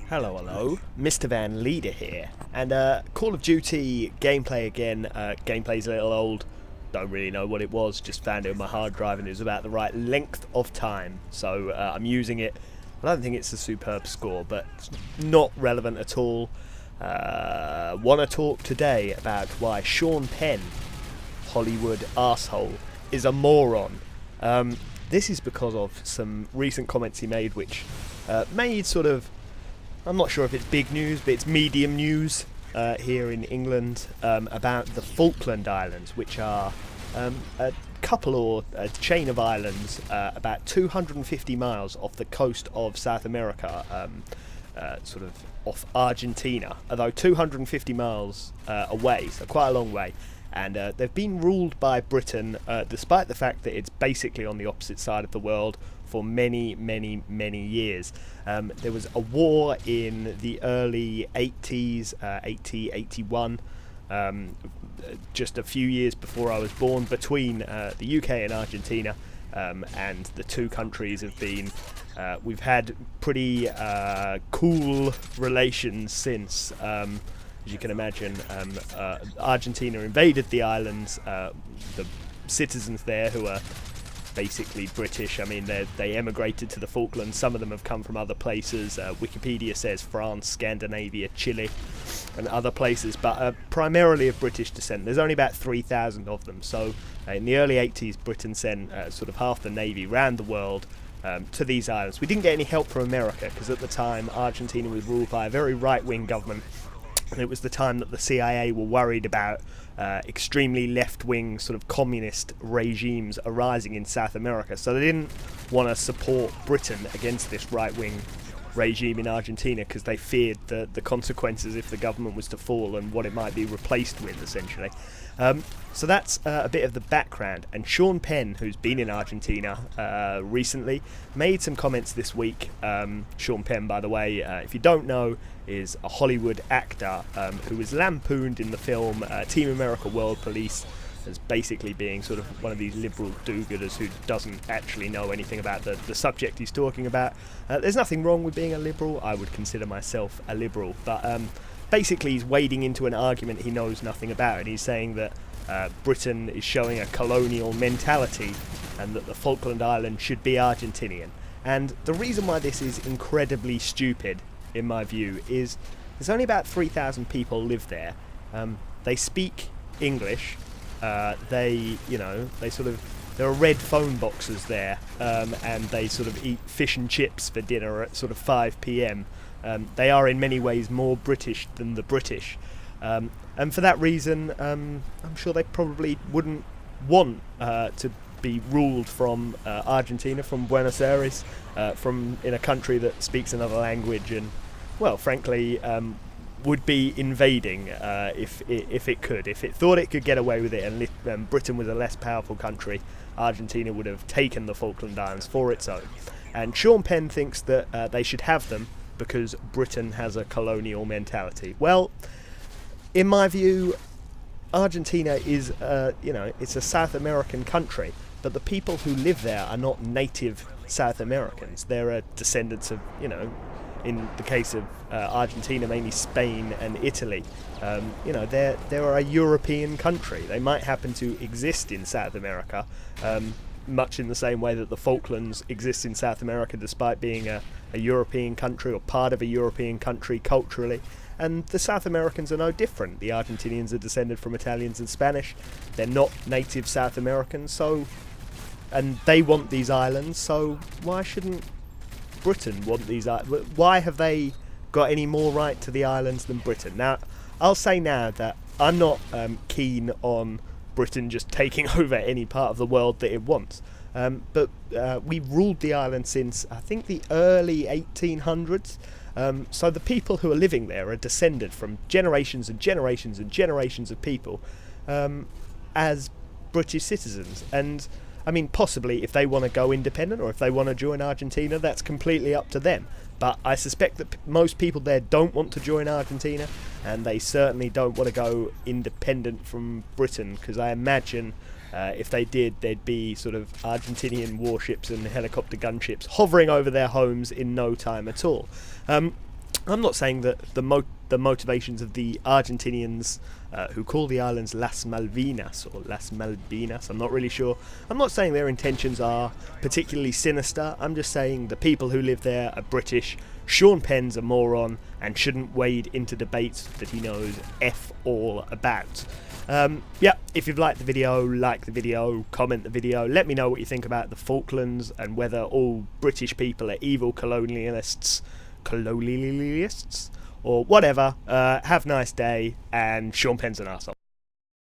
Hello, MrVanleider here, and Call of Duty gameplay again. Gameplay's a little old, don't really know what it was, just found it on my hard drive and it was about the right length of time, so I'm using it. I don't think it's a superb score, but it's not relevant at all. Want to talk today about why Sean Penn, Hollywood arsehole, is a moron. This is because of some recent comments he made, which made sort of, I'm not sure if it's big news, but it's medium news here in England about the Falkland Islands, which are a couple or a chain of islands about 250 miles off the coast of South America, sort of off Argentina, although 250 miles away, so quite a long way. And they've been ruled by Britain, despite the fact that it's basically on the opposite side of the world, for many years. There was a war in the early 80s, 81, just a few years before I was born, between the UK and Argentina, and the two countries have been, we've had pretty cool relations since. As you can imagine, Argentina invaded the islands. The citizens there, who are basically British, I mean, they emigrated to the Falklands. Some of them have come from other places. Wikipedia says France, Scandinavia, Chile, and other places, but primarily of British descent. There's only about 3,000 of them. So in the early 80s, Britain sent sort of half the navy around the world to these islands. We didn't get any help from America, because at the time Argentina was ruled by a very right-wing government. And it was the time that the CIA were worried about extremely left-wing sort of communist regimes arising in South America. So they didn't want to support Britain against this right-wing regime in Argentina, because they feared the consequences if the government was to fall and what it might be replaced with, essentially. So that's a bit of the background. And Sean Penn, who's been in Argentina recently, made some comments this week. Sean Penn, by the way, if you don't know, is a Hollywood actor who was lampooned in the film Team America World Police as basically being sort of one of these liberal do-gooders who doesn't actually know anything about the subject he's talking about. There's nothing wrong with being a liberal. I would consider myself a liberal, but basically he's wading into an argument he knows nothing about, and he's saying that Britain is showing a colonial mentality and that the Falkland Islands should be Argentinian. And the reason why this is incredibly stupid, in my view, is there's only about 3,000 people live there. They speak English. They sort of, there are red phone boxes there, and they sort of eat fish and chips for dinner at sort of 5 p.m. They are in many ways more British than the British, and for that reason, I'm sure they probably wouldn't want to be ruled from Argentina, from Buenos Aires, from in a country that speaks another language, and, well, frankly, would be invading if it could. If it thought it could get away with it, and Britain was a less powerful country, Argentina would have taken the Falkland Islands for its own. And Sean Penn thinks that they should have them because Britain has a colonial mentality. Well, in my view, Argentina is, it's a South American country, but the people who live there are not native South Americans. They're descendants of, in the case of Argentina, mainly Spain and Italy. They're a European country. They might happen to exist in South America, much in the same way that the Falklands exist in South America, despite being a European country or part of a European country culturally. And the South Americans are no different. The Argentinians are descended from Italians and Spanish. They're not native South Americans, and they want these islands, so why shouldn't Britain want these islands? Why have they got any more right to the islands than Britain? Now, I'll say now that I'm not keen on Britain just taking over any part of the world that it wants. But we've ruled the island since, I think, the early 1800s. So the people who are living there are descended from generations and generations and generations of people as British citizens. And, I mean, possibly if they want to go independent or if they want to join Argentina, that's completely up to them. But I suspect that most people there don't want to join Argentina, and they certainly don't want to go independent from Britain, because I imagine if they did, there'd be sort of Argentinian warships and helicopter gunships hovering over their homes in no time at all. I'm not saying that the motivations of the Argentinians who call the islands Las Malvinas or Las Malvinas, I'm not really sure. I'm not saying their intentions are particularly sinister. I'm just saying the people who live there are British. Sean Penn's a moron and shouldn't wade into debates that he knows F all about. Yeah, if you've liked the video, like the video, comment the video, let me know what you think about the Falklands and whether all British people are evil colonialists, or whatever. Have a nice day, and Sean Penn's an arsehole.